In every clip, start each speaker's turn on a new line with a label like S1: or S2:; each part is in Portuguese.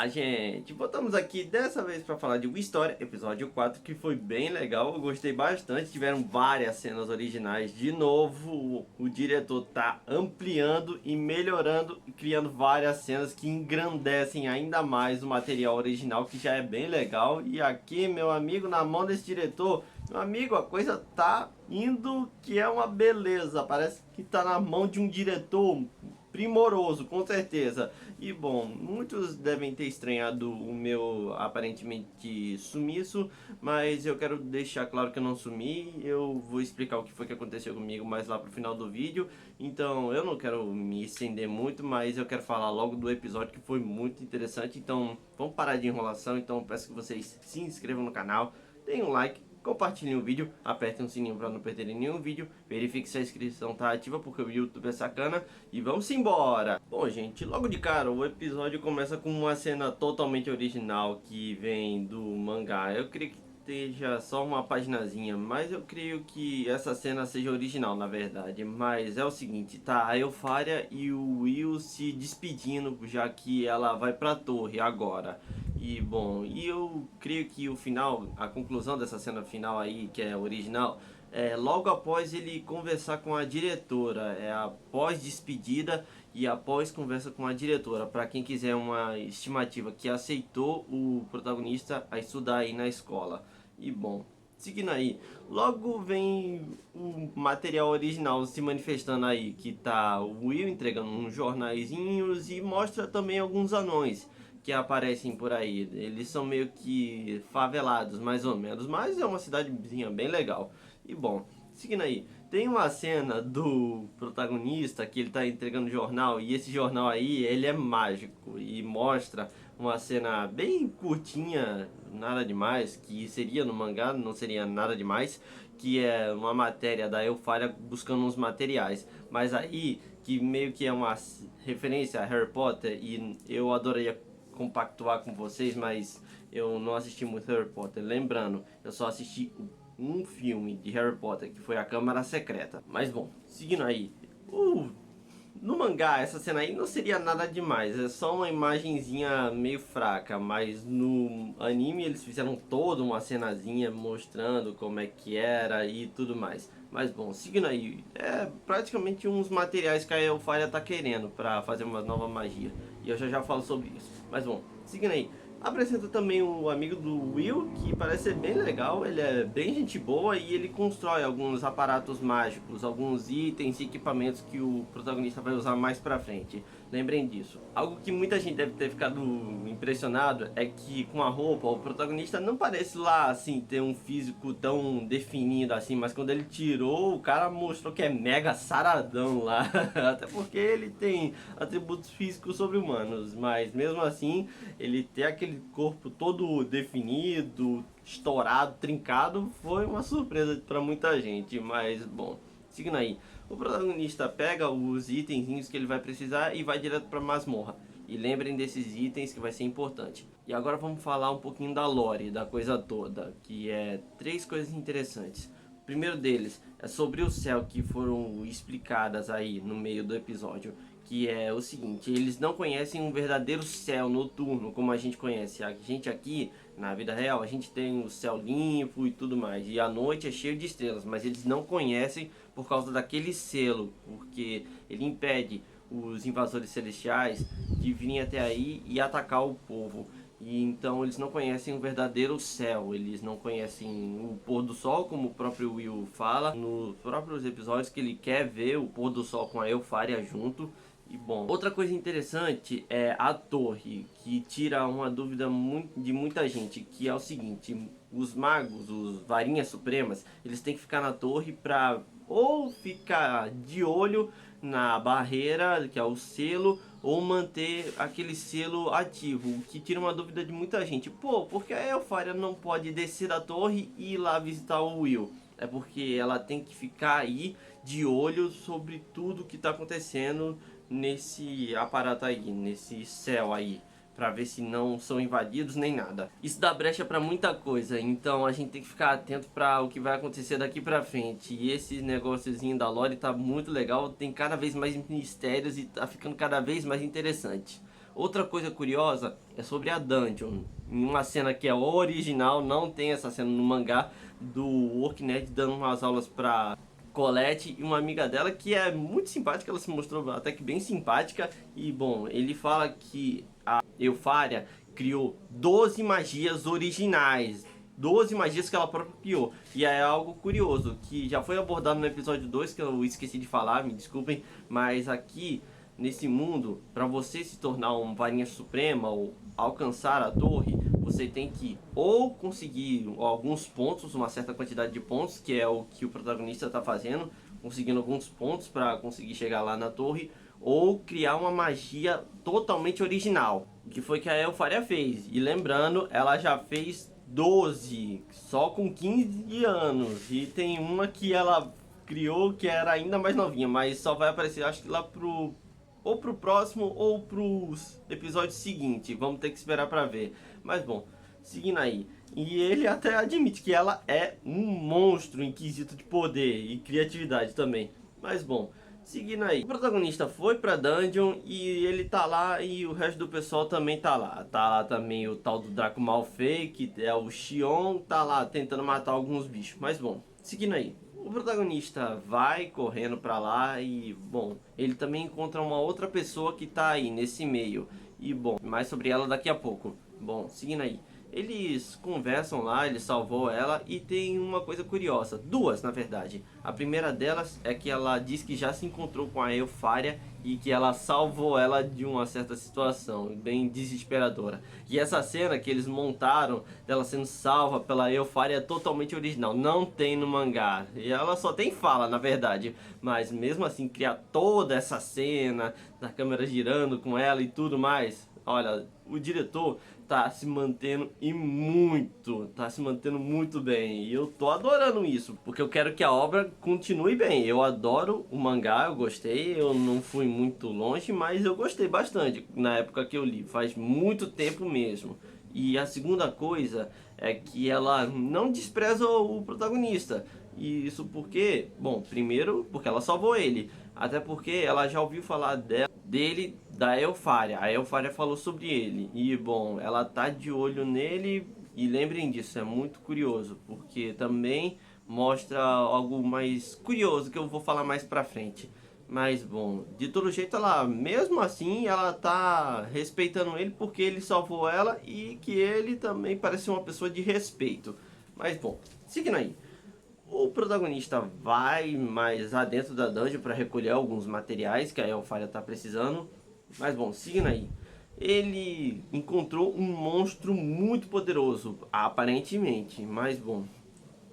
S1: Olá, gente! Voltamos aqui dessa vez para falar de Wii Story, episódio 4, que foi bem legal, eu gostei bastante, tiveram várias cenas originais. De novo, o diretor tá ampliando e melhorando e criando várias cenas que engrandecem ainda mais o material original, que já é bem legal. E aqui, meu amigo, na mão desse diretor, meu amigo, a coisa tá indo que é uma beleza, parece que tá na mão de um diretor primoroso, com certeza. E bom, muitos devem ter estranhado o meu aparentemente sumiço, mas eu quero deixar claro que eu não sumi. Eu vou explicar o que foi que aconteceu comigo mais lá pro final do vídeo. Então eu não quero me estender muito, mas eu quero falar logo do episódio que foi muito interessante. Então vamos parar de enrolação. Então peço que vocês se inscrevam no canal, deem um like, compartilhem o vídeo, apertem o sininho para não perderem nenhum vídeo, verifique se a inscrição tá ativa porque o YouTube é sacana e vamos embora! Bom, gente, logo de cara o episódio começa com uma cena totalmente original que vem do mangá. Eu creio que esteja só uma paginazinha, mas eu creio que essa cena seja original na verdade. Mas é o seguinte, tá a Elfaria e o Will se despedindo, já que ela vai pra torre agora. E bom, e eu creio que o final, a conclusão dessa cena final aí, que é original, é logo após ele conversar com a diretora, é após despedida e após conversa com a diretora, para quem quiser uma estimativa, que aceitou o protagonista a estudar aí na escola. E bom, seguindo aí, logo vem o material original se manifestando aí, que tá o Will entregando uns jornaizinhos e mostra também alguns anões que aparecem por aí. Eles são meio que favelados, mais ou menos, mas é uma cidadezinha bem legal. E bom, seguindo aí, tem uma cena do protagonista que ele tá entregando jornal, e esse jornal aí, ele é mágico e mostra uma cena bem curtinha, nada demais, que seria no mangá, não seria nada demais, que é uma matéria da Elfaria buscando uns materiais, mas aí que meio que é uma referência a Harry Potter, e eu adoraria compactuar com vocês, mas eu não assisti muito Harry Potter. Lembrando, eu só assisti um filme de Harry Potter, que foi A Câmara Secreta. Mas bom, seguindo aí, no mangá essa cena aí não seria nada demais, é só uma imagenzinha meio fraca, mas no anime eles fizeram toda uma cenazinha mostrando como é que era e tudo mais. Mas bom, seguindo aí, é praticamente uns materiais que a Elfaria tá querendo pra fazer uma nova magia, e eu já falo sobre isso. Mas bom, seguindo aí, apresenta também o amigo do Will, que parece ser bem legal, ele é bem gente boa e ele constrói alguns aparatos mágicos, alguns itens e equipamentos que o protagonista vai usar mais pra frente. Lembrem disso. Algo que muita gente deve ter ficado impressionado é que com a roupa o protagonista não parece lá assim ter um físico tão definido assim, mas quando ele tirou, o cara mostrou que é mega saradão lá. Até porque ele tem atributos físicos sobre-humanos, mas mesmo assim ele tem aquele corpo todo definido, estourado, trincado, foi uma surpresa para muita gente. Mas bom, seguindo aí, o protagonista pega os itenzinhos que ele vai precisar e vai direto para masmorra. E lembrem desses itens que vai ser importante. E agora vamos falar um pouquinho da lore, da coisa toda, que é 3 coisas interessantes. O primeiro deles é sobre o céu, que foram explicadas aí no meio do episódio, que é o seguinte: eles não conhecem um verdadeiro céu noturno como a gente conhece. A gente aqui, na vida real, a gente tem o céu limpo e tudo mais, e a noite é cheio de estrelas, mas eles não conhecem por causa daquele selo, porque ele impede os invasores celestiais de virem até aí e atacar o povo. E então eles não conhecem o verdadeiro céu, eles não conhecem o pôr do sol, como o próprio Will fala nos próprios episódios, que ele quer ver o pôr do sol com a Elfaria junto. E bom, outra coisa interessante é a torre, que tira uma dúvida de muita gente, que é o seguinte: os magos, os varinhas supremas, eles têm que ficar na torre pra ou ficar de olho na barreira, que é o selo, ou manter aquele selo ativo, o que tira uma dúvida de muita gente. Pô, porque a Elfaria não pode descer da torre e ir lá visitar o Will? É porque ela tem que ficar aí de olho sobre tudo que está acontecendo nesse aparato aí, nesse céu aí, para ver se não são invadidos nem nada. Isso dá brecha para muita coisa, então a gente tem que ficar atento para o que vai acontecer daqui para frente. E esse negóciozinho da lore tá muito legal, tem cada vez mais mistérios e tá ficando cada vez mais interessante. Outra coisa curiosa é sobre a Dungeon. Em uma cena que é original, não tem essa cena no mangá, do Work Nerd dando umas aulas pra Colette e uma amiga dela que é muito simpática, ela se mostrou até que bem simpática. E bom, ele fala que a Eupharia criou 12 magias originais, 12 magias que ela própria criou. E é algo curioso, que já foi abordado no episódio 2, que eu esqueci de falar, me desculpem, mas aqui nesse mundo, para você se tornar um varinha suprema ou alcançar a torre, você tem que ou conseguir alguns pontos, uma certa quantidade de pontos, que é o que o protagonista está fazendo, conseguindo alguns pontos para conseguir chegar lá na torre, ou criar uma magia totalmente original, que foi que a Eupharia fez. E lembrando, ela já fez 12, só com 15 anos, e tem uma que ela criou que era ainda mais novinha, mas só vai aparecer acho que lá ou pro próximo ou pros episódios seguintes. Vamos ter que esperar pra ver. Mas bom, seguindo aí. E ele até admite que ela é um monstro em quesito de poder e criatividade também. Mas bom, seguindo aí. O protagonista foi pra Dungeon e ele tá lá e o resto do pessoal também tá lá. Tá lá também o tal do Draco Malfoy, que é o Xion, tá lá tentando matar alguns bichos. Mas bom, seguindo aí. O protagonista vai correndo pra lá e, bom, ele também encontra uma outra pessoa que tá aí nesse meio. E, bom, mais sobre ela daqui a pouco. Bom, seguindo aí. Eles conversam lá, ele salvou ela e tem uma coisa curiosa. Duas, na verdade. A primeira delas é que ela diz que já se encontrou com a Eupharia e que ela salvou ela de uma certa situação bem desesperadora. E essa cena que eles montaram dela sendo salva pela Eupharia é totalmente original. Não tem no mangá. E ela só tem fala, na verdade. Mas mesmo assim, criar toda essa cena da câmera girando com ela e tudo mais... Olha, o diretor tá se mantendo muito bem. E eu tô adorando isso, porque eu quero que a obra continue bem. Eu adoro o mangá, eu gostei, eu não fui muito longe, mas eu gostei bastante na época que eu li, faz muito tempo mesmo. E a segunda coisa é que ela não despreza o protagonista. E isso porque, bom, primeiro porque ela salvou ele, até porque ela já ouviu falar dele, da Eupharia. A Eupharia falou sobre ele e, bom, ela tá de olho nele. E lembrem disso, é muito curioso, porque também mostra algo mais curioso que eu vou falar mais pra frente. Mas bom, de todo jeito ela, mesmo assim, ela tá respeitando ele porque ele salvou ela e que ele também parece uma pessoa de respeito. Mas bom, seguindo aí. O protagonista vai mais adentro da dungeon para recolher alguns materiais que a Eupharia tá precisando. Mas bom, seguindo aí. Ele encontrou um monstro muito poderoso, aparentemente, mas bom.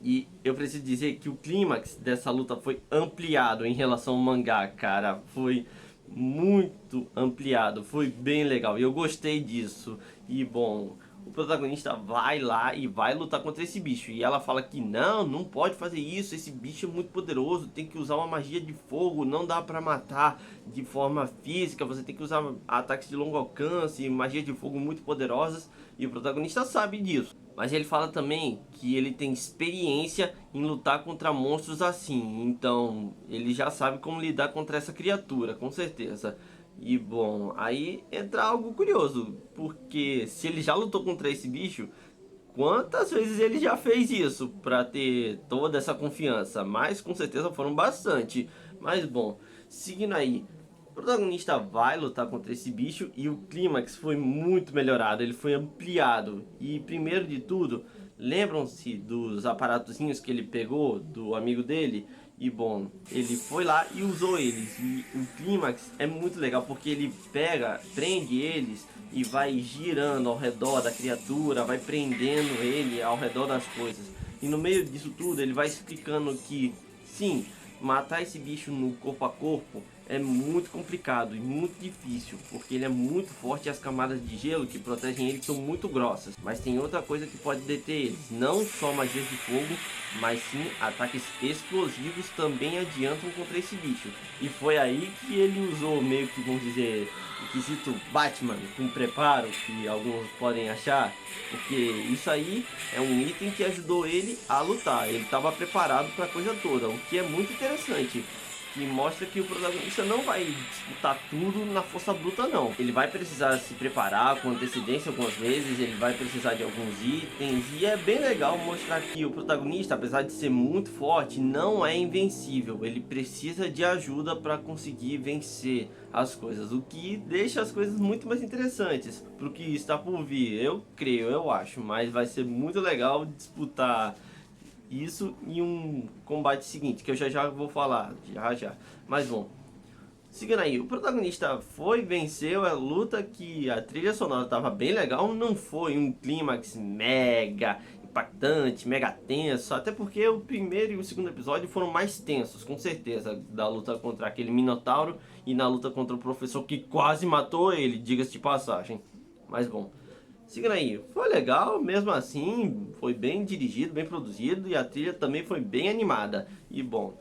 S1: E eu preciso dizer que o clímax dessa luta foi ampliado em relação ao mangá, cara. Foi muito ampliado, foi bem legal e eu gostei disso. E bom, o protagonista vai lá e vai lutar contra esse bicho. E ela fala que não pode fazer isso, esse bicho é muito poderoso, tem que usar uma magia de fogo, não dá pra matar de forma física, você tem que usar ataques de longo alcance, magias de fogo muito poderosas. E o protagonista sabe disso. Mas ele fala também que ele tem experiência em lutar contra monstros assim. Então ele já sabe como lidar contra essa criatura, com certeza. E bom, aí entra algo curioso, porque se ele já lutou contra esse bicho, quantas vezes ele já fez isso para ter toda essa confiança? Mas com certeza foram bastante. Mas bom, seguindo aí, o protagonista vai lutar contra esse bicho e o clímax foi muito melhorado, ele foi ampliado. E primeiro de tudo, lembram-se dos aparatozinhos que ele pegou do amigo dele? E bom, ele foi lá e usou eles. E o clímax é muito legal porque ele prende eles e vai girando ao redor da criatura, vai prendendo ele ao redor das coisas. E no meio disso tudo ele vai explicando que sim, matar esse bicho no corpo a corpo é muito complicado e muito difícil, porque ele é muito forte e as camadas de gelo que protegem ele são muito grossas. Mas tem outra coisa que pode deter eles, não só magias de fogo, mas sim ataques explosivos também adiantam contra esse bicho. E foi aí que ele usou meio que, vamos dizer, o quesito Batman com preparo, que alguns podem achar, porque isso aí é um item que ajudou ele a lutar, ele estava preparado para a coisa toda, o que é muito interessante. que mostra que o protagonista não vai disputar tudo na força bruta não. Ele vai precisar se preparar com antecedência algumas vezes, ele vai precisar de alguns itens, e é bem legal mostrar que o protagonista, apesar de ser muito forte, não é invencível. Ele precisa de ajuda para conseguir vencer as coisas, o que deixa as coisas muito mais interessantes pro que está por vir. Eu creio, eu acho, mas vai ser muito legal disputar isso em um combate seguinte, que eu já vou falar, já. Mas bom, seguindo aí, o protagonista venceu a luta, que a trilha sonora tava bem legal, não foi um clímax mega impactante, mega tenso, até porque o primeiro e o segundo episódio foram mais tensos, com certeza, da luta contra aquele Minotauro e na luta contra o professor que quase matou ele, diga-se de passagem. Mas bom, seguindo aí, foi legal, mesmo assim, foi bem dirigido, bem produzido, e a trilha também foi bem animada. E bom,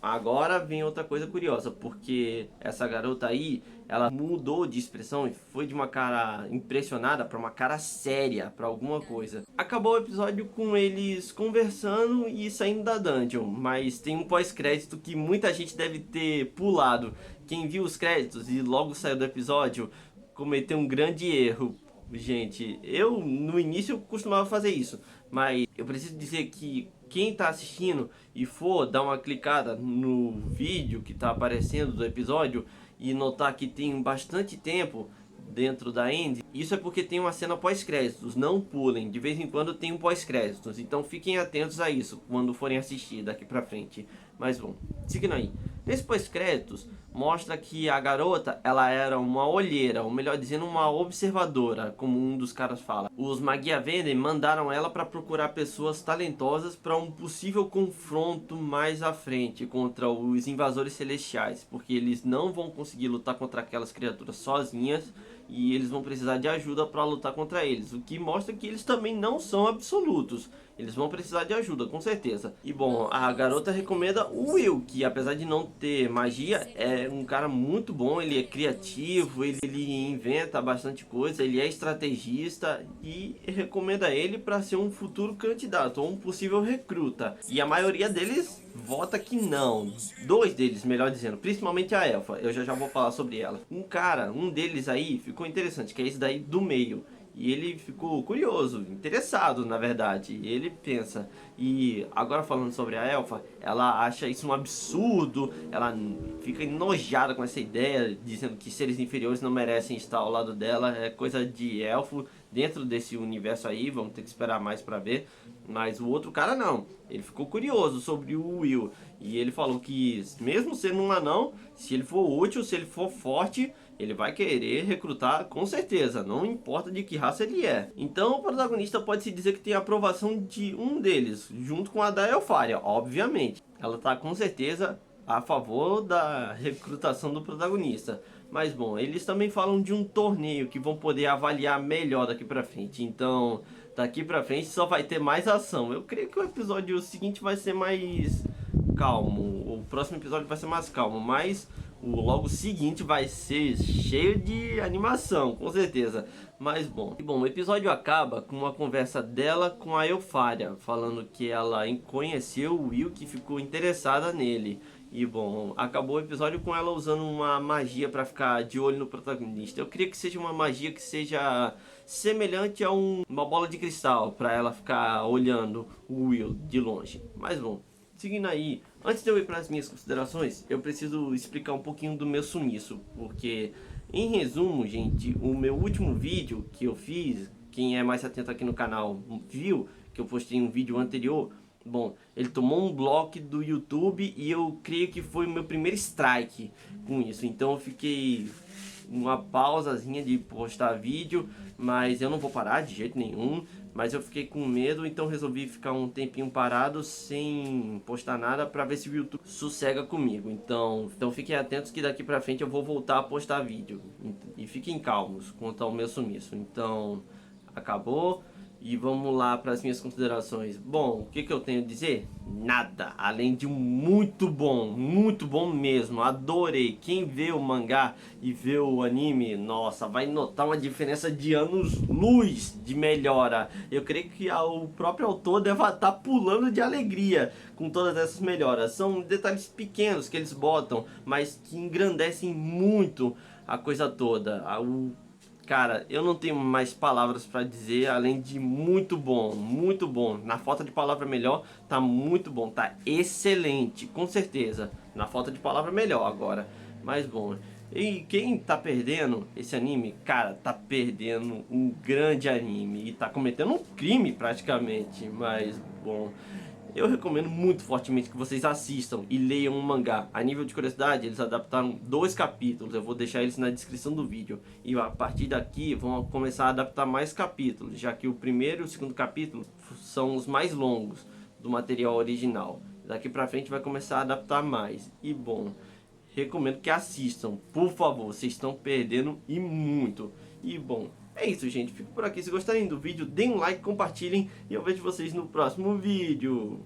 S1: agora vem outra coisa curiosa, porque essa garota aí, ela mudou de expressão e foi de uma cara impressionada para uma cara séria, para alguma coisa. Acabou o episódio com eles conversando e saindo da dungeon, mas tem um pós-crédito que muita gente deve ter pulado. Quem viu os créditos e logo saiu do episódio, cometeu um grande erro. Gente, eu no início costumava fazer isso, mas eu preciso dizer que quem está assistindo e for dar uma clicada no vídeo que está aparecendo do episódio e notar que tem bastante tempo dentro da end, isso é porque tem uma cena pós-créditos, não pulem, de vez em quando tem um pós-créditos, então fiquem atentos a isso quando forem assistir daqui pra frente. Mas bom, seguindo aí, nesse pós-créditos mostra que a garota, ela era uma olheira, ou melhor dizendo, uma observadora, como um dos caras fala. Os Magia Venden mandaram ela para procurar pessoas talentosas para um possível confronto mais à frente contra os invasores celestiais, porque eles não vão conseguir lutar contra aquelas criaturas sozinhas e eles vão precisar de ajuda para lutar contra eles, o que mostra que eles também não são absolutos. Eles vão precisar de ajuda, com certeza. E bom, a garota recomenda o Will, que apesar de não ter magia, é um cara muito bom, ele é criativo, ele inventa bastante coisa, ele é estrategista, e recomenda ele para ser um futuro candidato, ou um possível recruta. E a maioria deles vota que não. Dois deles, melhor dizendo, principalmente a Elfa, eu já vou falar sobre ela. Um deles aí ficou interessante, que é esse daí do meio. E ele ficou curioso, interessado na verdade, e ele pensa. E agora falando sobre a Elfa, ela acha isso um absurdo, ela fica enojada com essa ideia, dizendo que seres inferiores não merecem estar ao lado dela, é coisa de elfo dentro desse universo aí, vamos ter que esperar mais pra ver. Mas o outro cara não, ele ficou curioso sobre o Will, e ele falou que mesmo sendo um anão, se ele for útil, se ele for forte, ele vai querer recrutar com certeza, não importa de que raça ele é. Então o protagonista pode-se dizer que tem a aprovação de um deles, junto com a da Elfaria, obviamente. Ela está com certeza a favor da recrutação do protagonista. Mas bom, eles também falam de um torneio que vão poder avaliar melhor daqui pra frente. Então, daqui pra frente só vai ter mais ação. Eu creio que o episódio seguinte vai ser mais calmo. O próximo episódio vai ser mais calmo, mas o logo seguinte vai ser cheio de animação, com certeza. Mas bom, o episódio acaba com uma conversa dela com a Elfaria, falando que ela conheceu o Will, que ficou interessada nele. E bom, acabou o episódio com ela usando uma magia para ficar de olho no protagonista. Eu queria que seja uma magia que seja semelhante a uma bola de cristal, para ela ficar olhando o Will de longe. Mas bom, seguindo aí, antes de eu ir para as minhas considerações, eu preciso explicar um pouquinho do meu sumiço, porque em resumo, gente, o meu último vídeo que eu fiz, quem é mais atento aqui no canal viu que eu postei um vídeo anterior. Bom, ele tomou um bloco do YouTube e eu creio que foi o meu primeiro strike com isso. Então eu fiquei uma pausazinha de postar vídeo, mas eu não vou parar de jeito nenhum. Mas eu fiquei com medo, então resolvi ficar um tempinho parado sem postar nada para ver se o YouTube sossega comigo. Então fiquem atentos que daqui pra frente eu vou voltar a postar vídeo. E fiquem calmos quanto ao meu sumiço. Então, acabou. E vamos lá para as minhas considerações. Bom, o que eu tenho a dizer? Nada, além de um muito bom mesmo. Adorei. Quem vê o mangá e vê o anime, nossa, vai notar uma diferença de anos-luz de melhora. Eu creio que o próprio autor deve estar pulando de alegria com todas essas melhoras. São detalhes pequenos que eles botam, mas que engrandecem muito a coisa toda. Cara, eu não tenho mais palavras pra dizer além de muito bom, muito bom. Na falta de palavra melhor, tá muito bom, tá excelente, com certeza. Na falta de palavra melhor agora, mas bom. E quem tá perdendo esse anime, cara, tá perdendo um grande anime e tá cometendo um crime praticamente, mas bom. Eu recomendo muito fortemente que vocês assistam e leiam um mangá. A nível de curiosidade, eles adaptaram 2 capítulos. Eu vou deixar eles na descrição do vídeo. E a partir daqui vão começar a adaptar mais capítulos, já que o primeiro e o segundo capítulo são os mais longos do material original. Daqui pra frente vai começar a adaptar mais. E bom, recomendo que assistam, por favor. Vocês estão perdendo e muito. E bom, é isso, gente. Fico por aqui. Se gostarem do vídeo, deem um like, compartilhem. E eu vejo vocês no próximo vídeo.